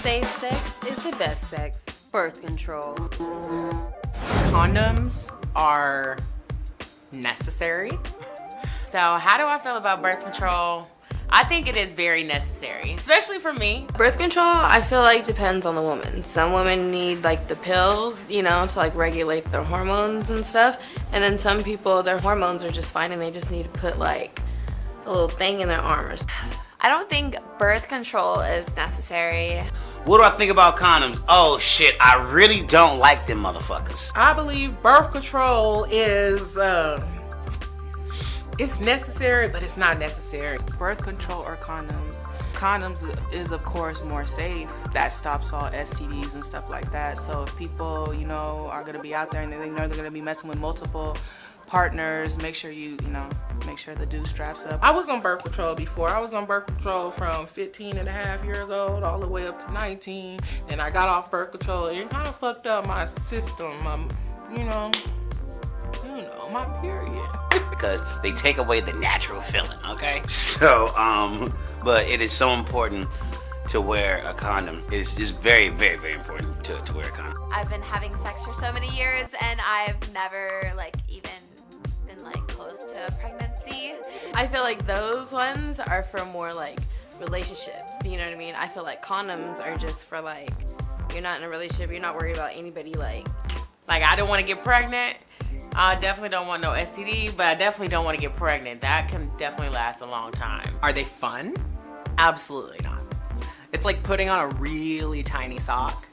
Safe sex is the best sex. Birth control. Condoms are necessary. So how do I feel about birth control? I think it is very necessary, especially for me. Birth control, I feel like depends on the woman. Some women need like the pill, you know, to like regulate their hormones and stuff. And then some people, their hormones are just fine and they just need to put like a little thing in their arms. I don't think birth control is necessary. What do I think about condoms? Oh shit, I really don't like them motherfuckers. I believe birth control is, it's necessary, but it's not necessary. Birth control or condoms. Condoms is of course more safe. That stops all STDs and stuff like that. So if people, you know, are gonna be out there and they know they're gonna be messing with multiple partners, make sure make sure the dude straps up. I was on birth control before. I was on birth control from 15 and a half years old all the way up to 19. And I got off birth control and it kind of fucked up my system, my period. Because they take away the natural feeling, okay? So, but it is so important to wear a condom. It's very, very, very important to wear a condom. I've been having sex for so many years and I've never even been close to pregnancy. I feel like those ones are for more like relationships, you know what I mean? I feel like condoms are just for like, you're not in a relationship, you're not worried about anybody Like I don't want to get pregnant. I definitely don't want no STD, but I definitely don't want to get pregnant. That can definitely last a long time. Are they fun? Absolutely not. It's like putting on a really tiny sock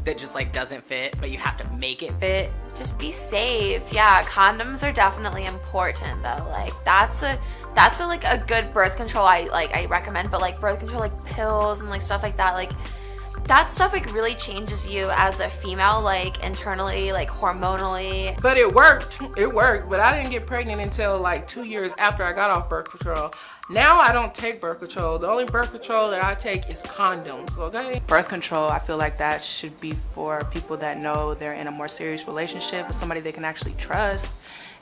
that just doesn't fit, but you have to make it fit. Just be safe. Yeah, condoms are definitely important though. That's a good birth control I recommend, but birth control pills and stuff like that, that stuff really changes you as a female, internally, hormonally. But it worked, but I didn't get pregnant until 2 years after I got off birth control. Now I don't take birth control. The only birth control that I take is condoms, okay? Birth control, I feel like that should be for people that know they're in a more serious relationship with somebody they can actually trust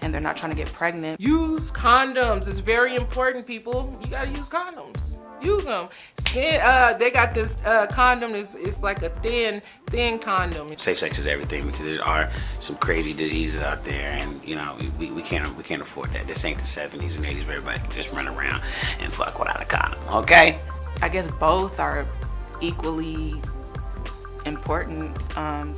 and they're not trying to get pregnant. Use condoms. It's very important, people. You gotta use condoms. Use them. They got this condom. It's like a thin condom. Safe sex is everything because there are some crazy diseases out there, and we can't afford that. This ain't the 70s and 80s where everybody can just run around and fuck without a condom. Okay? I guess both are equally important,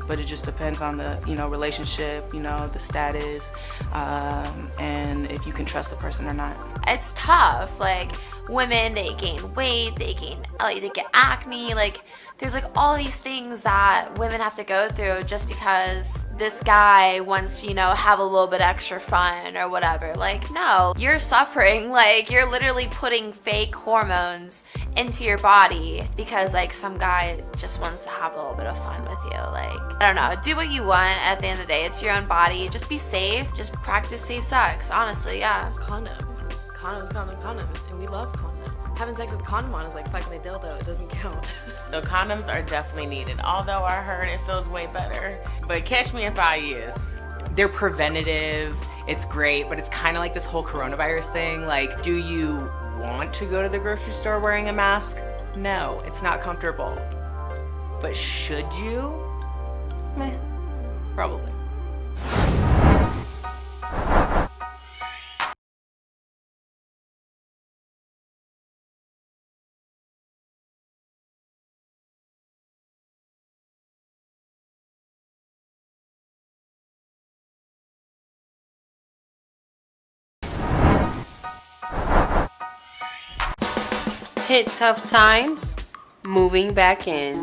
but it just depends on the relationship, the status, and if you can trust the person or not. It's tough. Women, they gain weight, they get acne, there's all these things that women have to go through just because this guy wants to, have a little bit extra fun or whatever. No, you're suffering. You're literally putting fake hormones into your body because some guy just wants to have a little bit of fun with you. I don't know, do what you want. At the end of the day, it's your own body. Just be safe. Just practice safe sex, honestly. Yeah. Condoms, and we love condoms. Having sex with a condom on is like fucking a dildo. It doesn't count. So condoms are definitely needed. Although I heard it feels way better. But catch me in 5 years. They're preventative. It's great, but it's kind of like this whole coronavirus thing. Do you want to go to the grocery store wearing a mask? No, it's not comfortable. But should you? Meh, probably. Hit tough times, moving back in.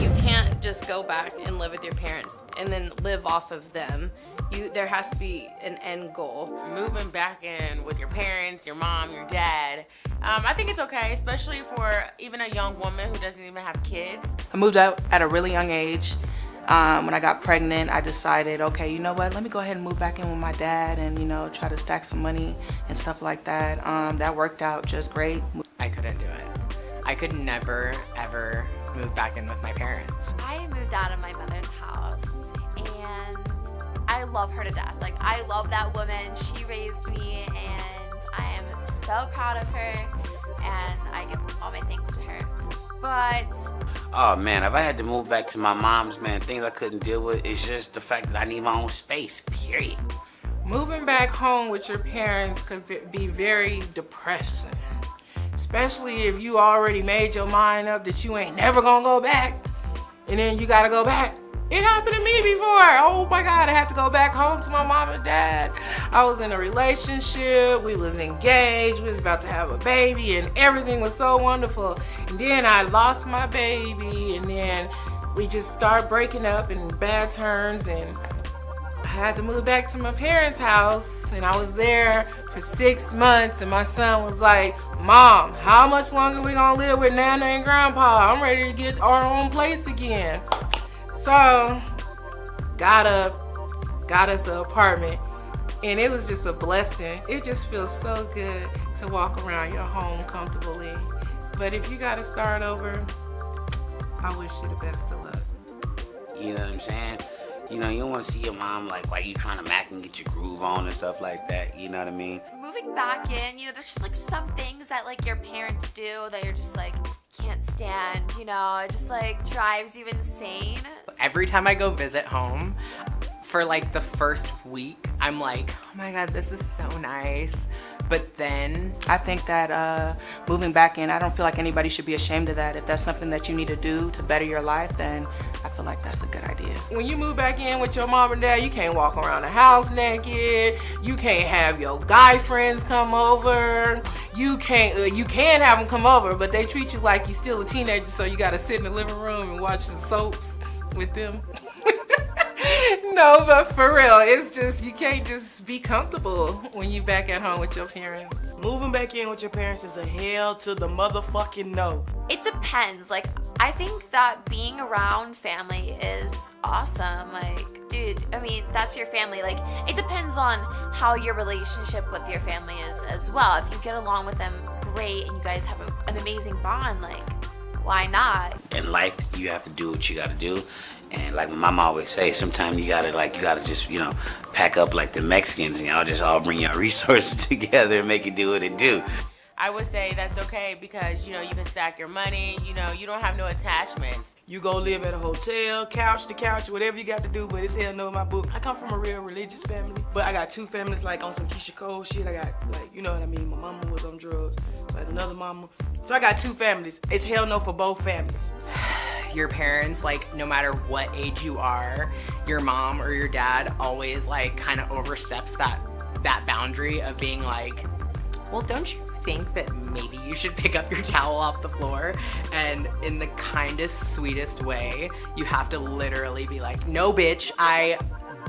You can't just go back and live with your parents and then live off of them. There has to be an end goal. Moving back in with your parents, your mom, your dad, I think it's okay, especially for even a young woman who doesn't even have kids. I moved out at a really young age. When I got pregnant, I decided, okay, you know what, let me go ahead and move back in with my dad and, try to stack some money and stuff like that. That worked out just great. I couldn't do it. I could never, ever move back in with my parents. I moved out of my mother's house and I love her to death. I love that woman. She raised me and I am so proud of her and I give all my thanks to her. But Oh man, if I had to move back to my mom's, man, things I couldn't deal with is just the fact that I need my own space, period. Moving back home with your parents could be very depressing. Especially if you already made your mind up that you ain't never gonna go back. And then you gotta go back. It happened to me before. Oh my God, I had to go back home to my mom and dad. I was in a relationship, we was engaged, we was about to have a baby, and everything was so wonderful. And then I lost my baby, and then we just started breaking up in bad terms, and I had to move back to my parents' house, and I was there for 6 months, and my son was like, Mom, how much longer we gonna live with Nana and Grandpa? I'm ready to get our own place again. So, got us an apartment, and it was just a blessing. It just feels so good to walk around your home comfortably. But if you gotta start over, I wish you the best of luck. You know what I'm saying? You know, you don't want to see your mom like while you trying to mac and get your groove on and stuff like that. You know what I mean? Moving back in, you know, there's just like some things that like your parents do that you're just like can't stand, you know, it just like drives you insane. Every time I go visit home, for like the first week, I'm like, oh my God, this is so nice. But then I think that moving back in, I don't feel like anybody should be ashamed of that. If that's something that you need to do to better your life, then I feel like that's a good idea. When you move back in with your mom and dad, you can't walk around the house naked. You can't have your guy friends come over. You can have them come over, but they treat you like you're still a teenager, so you gotta sit in the living room and watch the soaps with them. No, but for real, it's just, you can't just be comfortable when you back at home with your parents. Moving back in with your parents is a hell to the motherfucking no. It depends. Like, I think that being around family is awesome. Like, dude, I mean, that's your family. Like, it depends on how your relationship with your family is as well. If you get along with them, great, and you guys have an amazing bond, like, why not? In life, you have to do what you gotta do. And like my mom always say, sometimes you gotta just, you know, pack up like the Mexicans and y'all just all bring your resources together and make it do what it do. I would say that's okay because, you know, you can stack your money, you know, you don't have no attachments. You go live at a hotel, couch to couch, whatever you got to do, but it's hell no in my book. I come from a real religious family, but I got two families like on some Keisha Cole shit. I got like, you know what I mean, my mama was on drugs, so I had another mama. So I got two families. It's hell no for both families. your parents, like no matter what age you are, your mom or your dad always like kind of oversteps that boundary of being like, well, don't you think that maybe you should pick up your towel off the floor? And in the kindest, sweetest way, you have to literally be like, no bitch, I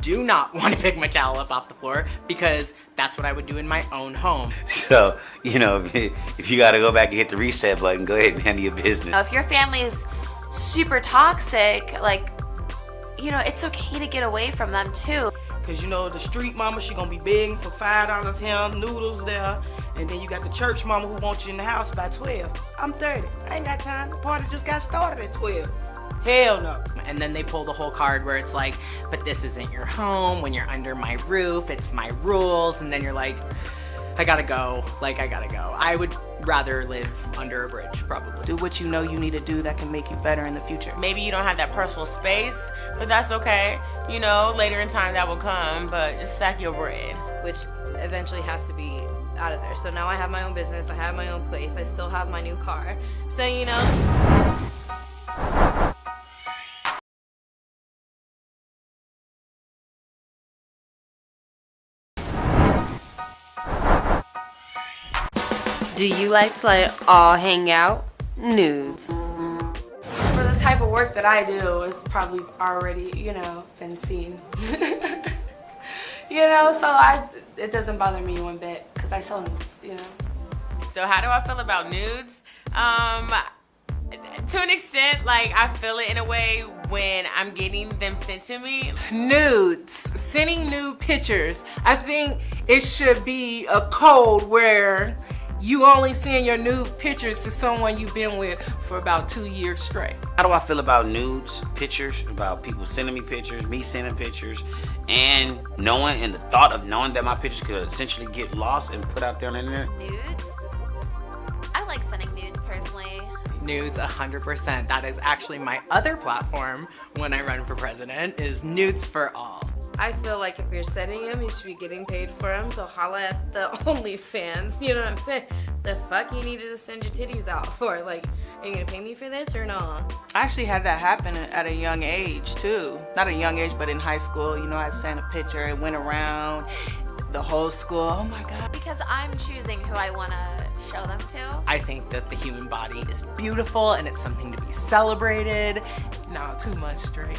do not want to pick my towel up off the floor, because that's what I would do in my own home. So, you know, if you gotta go back and hit the reset button, go ahead and handle your business. If your family is super toxic, like, you know, it's okay to get away from them too. Cause you know, the street mama, she gonna be begging for $5 here, noodles there. And then you got the church mama who wants you in the house by 12. I'm 30, I ain't got time. The party just got started at 12. Hell no. And then they pull the whole card where it's like, but this isn't your home, when you're under my roof, it's my rules. And then you're like, I gotta go, I would rather live under a bridge, probably. Do what you know you need to do that can make you better in the future. Maybe you don't have that personal space, but that's okay. You know, later in time that will come, but just stack your bread. Which eventually has to be out of there. So now I have my own business, I have my own place, I still have my new car. So, you know. Do you like to let it all hang out? Nudes. For the type of work that I do, it's probably already, you know, been seen. You know, so it doesn't bother me one bit because I sell nudes, you know. So how do I feel about nudes? To an extent, like I feel it in a way when I'm getting them sent to me. Nudes, sending nude pictures. I think it should be a code where you only send your nude pictures to someone you've been with for about 2 years straight. How do I feel about nudes, pictures, about people sending me pictures, me sending pictures, and knowing, and the thought of knowing that my pictures could essentially get lost and put out there on the internet? Nudes? I like sending nudes personally. definitely. Nudes 100%. That is actually my other platform when I run for president, is Nudes for All. I feel like if you're sending them, you should be getting paid for them. So holla at the OnlyFans. You know what I'm saying? The fuck you needed to send your titties out for? Like, are you gonna pay me for this or no? I actually had that happen at a young age too. Not a young age, but in high school. You know, I sent a picture, it went around the whole school. Oh my God. Because I'm choosing who I want to show them to. I think that the human body is beautiful and it's something to be celebrated. No, too much straight.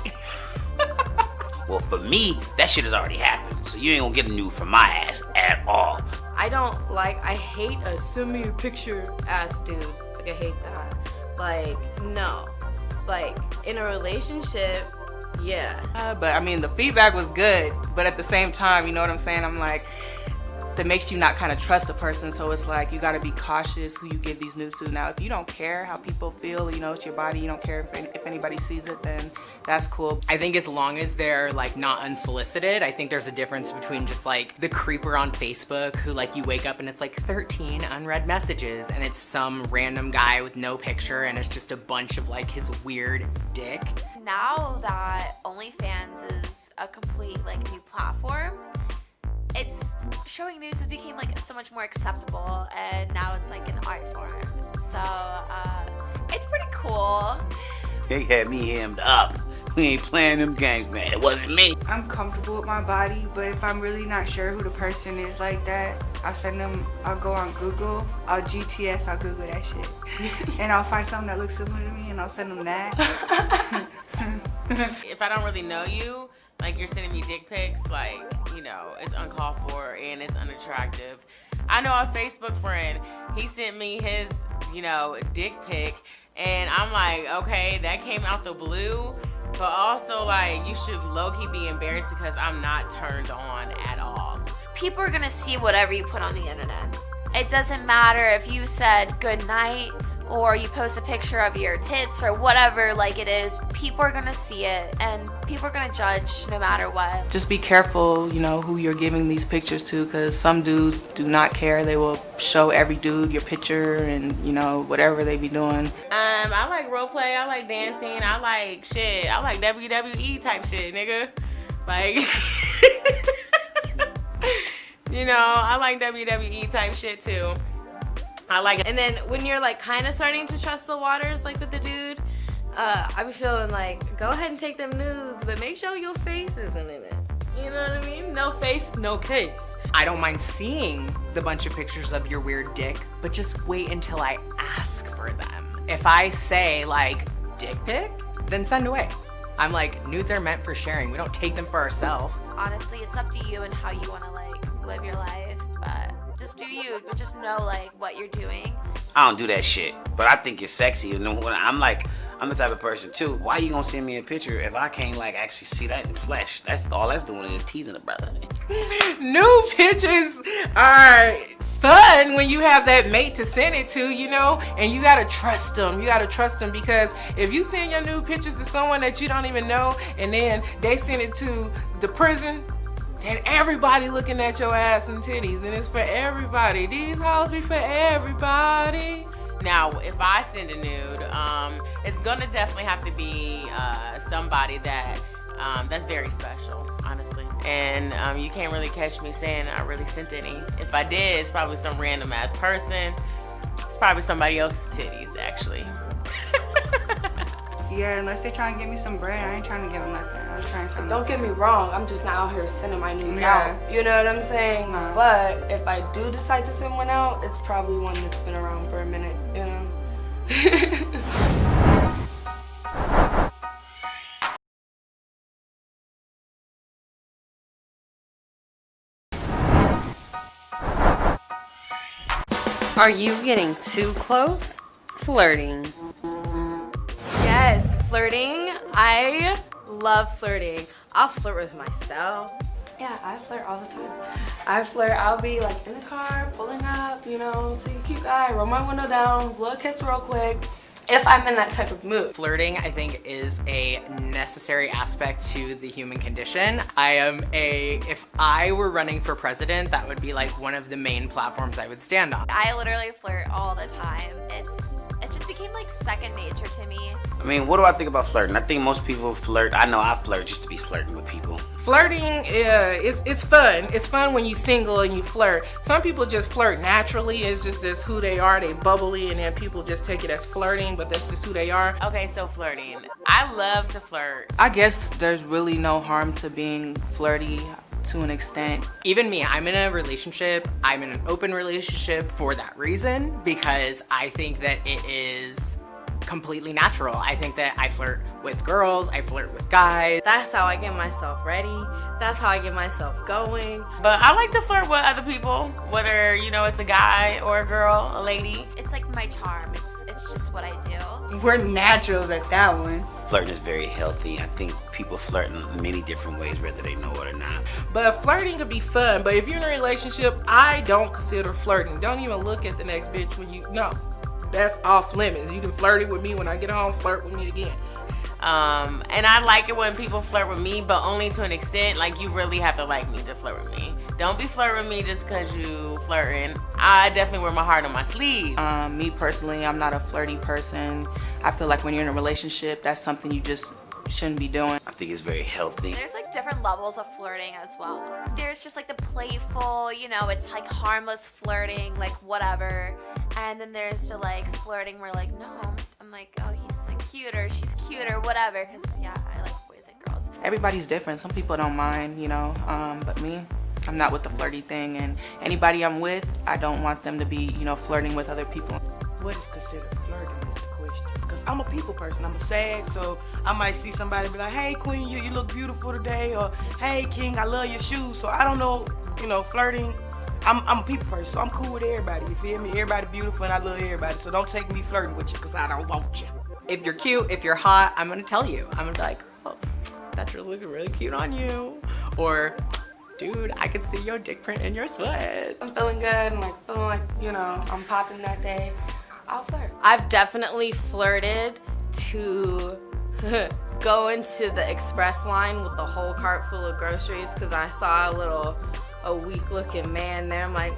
Well, for me, that shit has already happened. So you ain't gonna get a nude from my ass at all. I hate a send me a picture ass dude. Like, I hate that. Like, no. Like, in a relationship, yeah. But I mean, the feedback was good. But at the same time, you know what I'm saying? I'm like, that makes you not kind of trust a person. So it's like, you gotta be cautious who you give these nudes to. Now, if you don't care how people feel, you know, it's your body, you don't care if anybody sees it, then that's cool. I think as long as they're like not unsolicited, I think there's a difference between just like the creeper on Facebook who like you wake up and it's like 13 unread messages and it's some random guy with no picture and it's just a bunch of like his weird dick. Now that OnlyFans is a complete like new platform, it's showing nudes has became like so much more acceptable, and now it's like an art form. So it's pretty cool. They had me hemmed up. We ain't playing them games, man. It wasn't me. I'm comfortable with my body, but if I'm really not sure who the person is like that, I'll go on Google, I'll GTS, I'll Google that shit. And I'll find something that looks similar to me and I'll send them that. If I don't really know you, like you're sending me dick pics, like, you know, it's uncalled for and it's unattractive. I know a Facebook friend, he sent me his, you know, dick pic, and I'm like, okay, that came out the blue, but also like you should low-key be embarrassed because I'm not turned on at all. People are gonna see whatever you put on the internet. It doesn't matter if you said good night or you post a picture of your tits or whatever like it is, people are gonna see it and people are gonna judge no matter what. Just be careful, you know, who you're giving these pictures to, because some dudes do not care. They will show every dude your picture and, you know, whatever they be doing. I like role play, I like dancing, I like shit, I like WWE type shit, nigga. Like, you know, I like WWE type shit too. I like it. And then when you're like kind of starting to trust the waters, like with the dude, I be feeling like, go ahead and take them nudes, but make sure your face isn't in it. You know what I mean? No face, no case. I don't mind seeing the bunch of pictures of your weird dick, but just wait until I ask for them. If I say like, dick pic, then send away. I'm like, nudes are meant for sharing. We don't take them for ourselves. Honestly, it's up to you and how you wanna like live your life, but just do you, but just know like what you're doing. I don't do that shit, but I think it's sexy. You know, I'm the type of person too. Why you gonna send me a picture if I can't like actually see that in flesh? That's all that's doing is teasing a brother. New pictures are fun when you have that mate to send it to, you know, and you gotta trust them. You gotta trust them, because if you send your nude pictures to someone that you don't even know and then they send it to the prison, then everybody looking at your ass and titties, and it's for everybody. These hoes be for everybody. Now, if I send a nude, it's gonna definitely have to be somebody that that's very special, honestly. And you can't really catch me saying I really sent any. If I did, it's probably some random ass person. It's probably somebody else's titties, actually. Yeah, unless they trying to give me some bread, I ain't trying to give them nothing. I'm trying something. Don't get me wrong, I'm just not out here sending my nudes Yeah. out. You know what I'm saying? Nah. But if I do decide to send one out, it's probably one that's been around for a minute, you know? Are you getting too close? Flirting. Yes, flirting. I love flirting. I'll flirt with myself. Yeah, I flirt all the time. I flirt, I'll be like in the car, pulling up, you know, see a cute guy, roll my window down, blow a kiss real quick, if I'm in that type of mood. Flirting, I think, is a necessary aspect to the human condition. If I were running for president, that would be like one of the main platforms I would stand on. I literally flirt all the time. It just became second nature to me. I mean, what do I think about flirting? I think most people flirt. I know I flirt just to be flirting with people. Flirting, it's fun. It's fun when you single and you flirt. Some people just flirt naturally. It's just who they are. They bubbly, and then people just take it as flirting, but that's just who they are. Okay, so flirting. I love to flirt. I guess there's really no harm to being flirty to an extent. Even me, I'm in a relationship. I'm in an open relationship for that reason, because I think that it is completely natural. I think that I flirt with girls, I flirt with guys. That's how I get myself ready. That's how I get myself going. But I like to flirt with other people, whether, you know, it's a guy or a girl, a lady. It's like my charm. It's just what I do. We're naturals at that one. Flirting is very healthy. I think people flirt in many different ways, whether they know it or not. But flirting could be fun. But if you're in a relationship, I don't consider flirting. Don't even look at the next bitch when you know. That's off limits. You can flirt it with me when I get home, flirt with me again. And I like it when people flirt with me, but only to an extent. Like, you really have to like me to flirt with me. Don't be flirting with me just because you flirting. I definitely wear my heart on my sleeve. Me personally, I'm not a flirty person. I feel like when you're in a relationship, that's something you just shouldn't be doing. I think it's very healthy. There's like different levels of flirting as well. There's just like the playful, you know, it's like harmless flirting, like whatever. And then there's the like flirting where like, no, I'm like, oh, he's like cute or she's cute or whatever. Cause yeah, I like boys and girls. Everybody's different. Some people don't mind, you know, but me, I'm not with the flirty thing. And anybody I'm with, I don't want them to be, you know, flirting with other people. What is considered flirting is the question. Because I'm a people person. I'm a sad, so I might see somebody be like, hey, Queen, you look beautiful today. Or, hey, King, I love your shoes. So I don't know, you know, flirting. I'm a people person, so I'm cool with everybody. You feel me? Everybody beautiful, and I love everybody. So don't take me flirting with you, because I don't want you. If you're cute, if you're hot, I'm gonna tell you. I'm gonna be like, girl, that's looking really cute on you. Or, dude, I can see your dick print in your sweat. I'm feeling good and like feeling like, you know, I'm popping that day. I'll flirt. I've definitely flirted to go into the express line with the whole cart full of groceries because I saw a weak looking man there. I'm like,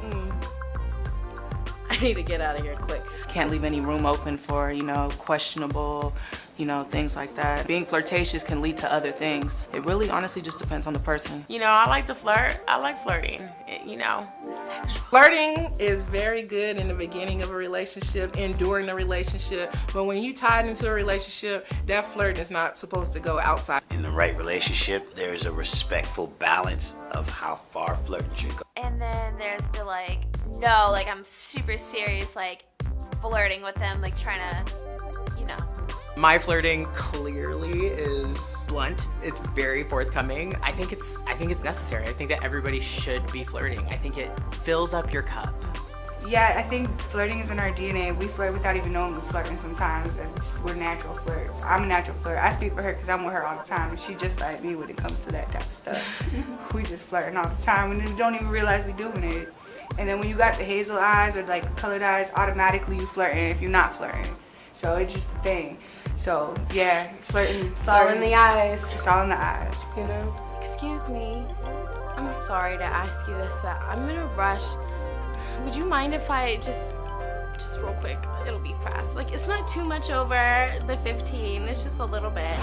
I need to get out of here quick. Can't leave any room open for, you know, questionable, you know, things like that. Being flirtatious can lead to other things. It really honestly just depends on the person. You know, I like to flirt. I like flirting. You know, it's sexual. Flirting is very good in the beginning of a relationship and during the relationship. But when you tied into a relationship, that flirting is not supposed to go outside. In the right relationship, there's a respectful balance of how far flirting should go. And then there's the like, no, like I'm super serious, like flirting with them, like trying to, you know. My flirting clearly is blunt. It's very forthcoming. I think it's necessary. I think that everybody should be flirting. I think it fills up your cup. Yeah, I think flirting is in our DNA. We flirt without even knowing we're flirting sometimes. We're natural flirts. I'm a natural flirt. I speak for her because I'm with her all the time. And she's just like me when it comes to that type of stuff. We just flirting all the time and then don't even realize we're doing it. And then when you got the hazel eyes or like colored eyes, automatically you flirting if you're not flirting. So it's just a thing. So yeah, flirting. It's all in the eyes. It's all in the eyes. You know? Excuse me. I'm sorry to ask you this, but I'm in a rush. Would you mind if I just real quick, it'll be fast. Like, it's not too much over the 15, it's just a little bit.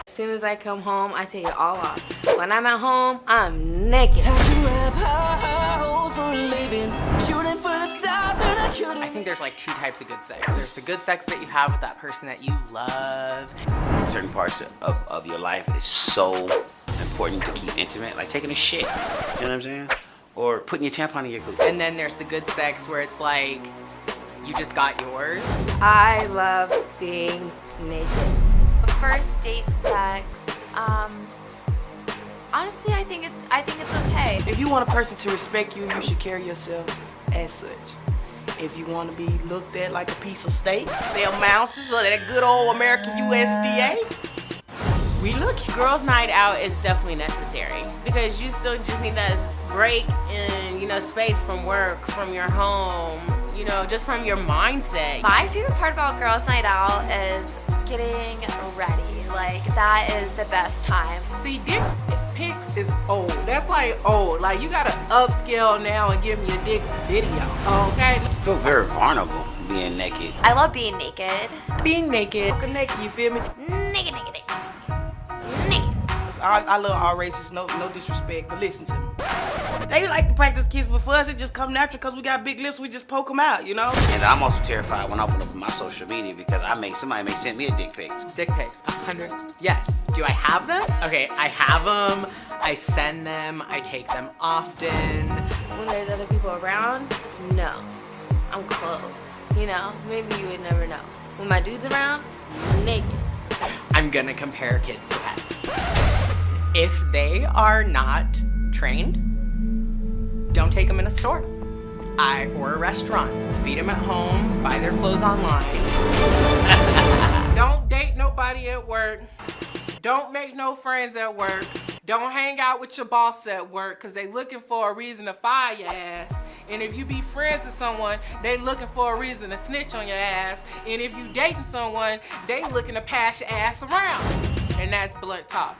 As soon as I come home, I take it all off. When I'm at home, I'm naked. I think there's like two types of good sex. There's the good sex that you have with that person that you love. Certain parts of your life is so important to keep intimate, like taking a shit, you know what I'm saying? Or putting your tampon in your coochie. And then there's the good sex where it's like, you just got yours. I love being naked. First date sex, honestly, I think it's okay. If you want a person to respect you, you should carry yourself as such. If you want to be looked at like a piece of steak, sell mounces or that good old American USDA, we lucky. Girls' night out is definitely necessary because you still just need that break in, you know, space from work, from your home, you know, just from your mindset. My favorite part about girls' night out is getting ready. Like, that is the best time. See, dick pics is old. That's like old. Like you gotta upscale now and give me a dick video, okay? I feel very vulnerable being naked. I love being naked. Being naked. Fucking naked, you feel me? Naked, naked, naked. Naked. I love all races, no disrespect, but listen to me. They like to practice kissing, but for us it just come natural because we got big lips, we just poke them out, you know? And I'm also terrified when I open up my social media because somebody may send me a dick pic. Dick pics, 100. Yes. Do I have them? Okay, I have them. I send them. I take them often. When there's other people around, no. I'm clothed. You know, maybe you would never know. When my dude's around, naked. I'm gonna compare kids to pets. If they are not trained, don't take them in a store or a restaurant. Feed them at home, buy their clothes online. Don't date nobody at work. Don't make no friends at work. Don't hang out with your boss at work because they looking for a reason to fire your ass. And if you be friends with someone, they looking for a reason to snitch on your ass. And if you dating someone, they looking to pass your ass around. And that's blunt talk.